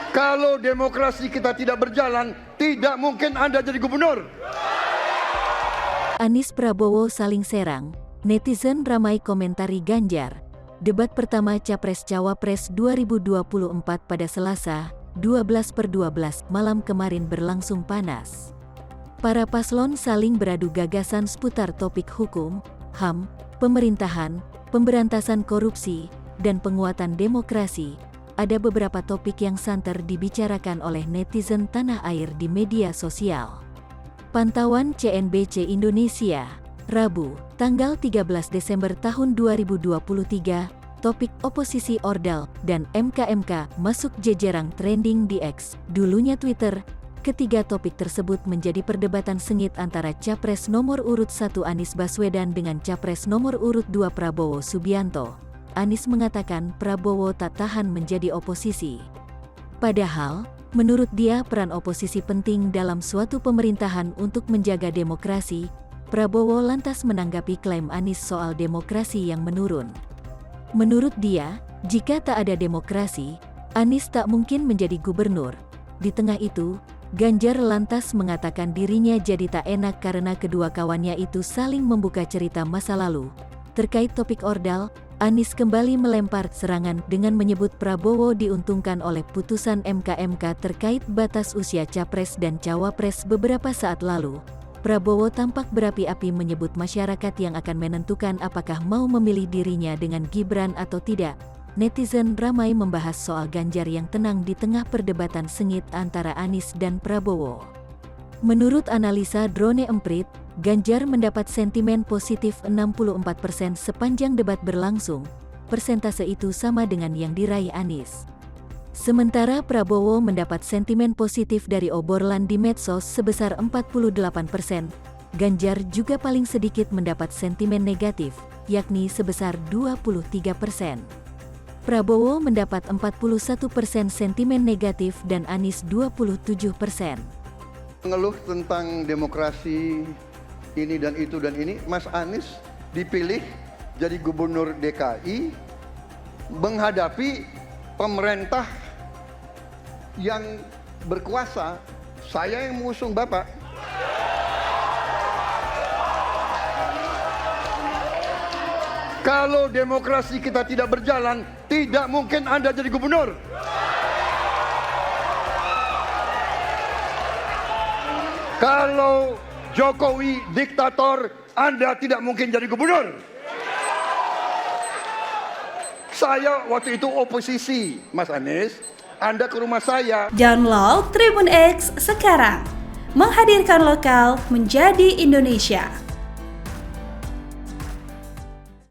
Kalau demokrasi kita tidak berjalan, tidak mungkin Anda jadi gubernur. Anies Prabowo saling serang, netizen ramai komentari Ganjar. Debat pertama Capres-Cawapres 2024 pada Selasa, 12/12 malam kemarin berlangsung panas. Para paslon saling beradu gagasan seputar topik hukum, HAM, pemerintahan, pemberantasan korupsi, dan penguatan demokrasi. Ada beberapa topik yang santer dibicarakan oleh netizen tanah air di media sosial. Pantauan CNBC Indonesia, Rabu, tanggal 13 Desember tahun 2023, topik oposisi ordal dan MKMK masuk jejerang trending di X, dulunya Twitter. Ketiga topik tersebut menjadi perdebatan sengit antara Capres nomor urut 1 Anies Baswedan dengan Capres nomor urut 2 Prabowo Subianto. Anies mengatakan Prabowo tak tahan menjadi oposisi. Padahal, menurut dia peran oposisi penting dalam suatu pemerintahan untuk menjaga demokrasi. Prabowo lantas menanggapi klaim Anies soal demokrasi yang menurun. Menurut dia, jika tak ada demokrasi, Anies tak mungkin menjadi gubernur. Di tengah itu, Ganjar lantas mengatakan dirinya jadi tak enak karena kedua kawannya itu saling membuka cerita masa lalu. Terkait topik ordal, Anies kembali melempar serangan dengan menyebut Prabowo diuntungkan oleh putusan MKMK terkait batas usia Capres dan Cawapres beberapa saat lalu. Prabowo tampak berapi-api menyebut masyarakat yang akan menentukan apakah mau memilih dirinya dengan Gibran atau tidak. Netizen ramai membahas soal Ganjar yang tenang di tengah perdebatan sengit antara Anies dan Prabowo. Menurut analisa Drone Emprit, Ganjar mendapat sentimen positif 64% sepanjang debat berlangsung. Persentase itu sama dengan yang diraih Anies. Sementara Prabowo mendapat sentimen positif dari obrolan di medsos sebesar 48%. Ganjar juga paling sedikit mendapat sentimen negatif, yakni sebesar 23%. Prabowo mendapat 41% sentimen negatif dan Anies 27%. Mengeluh tentang demokrasi ini dan itu dan ini, Mas Anies dipilih jadi gubernur DKI menghadapi pemerintah yang berkuasa. Saya yang mengusung Bapak. Kalau demokrasi kita tidak berjalan, tidak mungkin Anda jadi gubernur. Kalau Jokowi diktator, Anda tidak mungkin jadi gubernur. Saya waktu itu oposisi, Mas Anies. Anda ke rumah saya. Download Tribun X sekarang. Menghadirkan lokal menjadi Indonesia.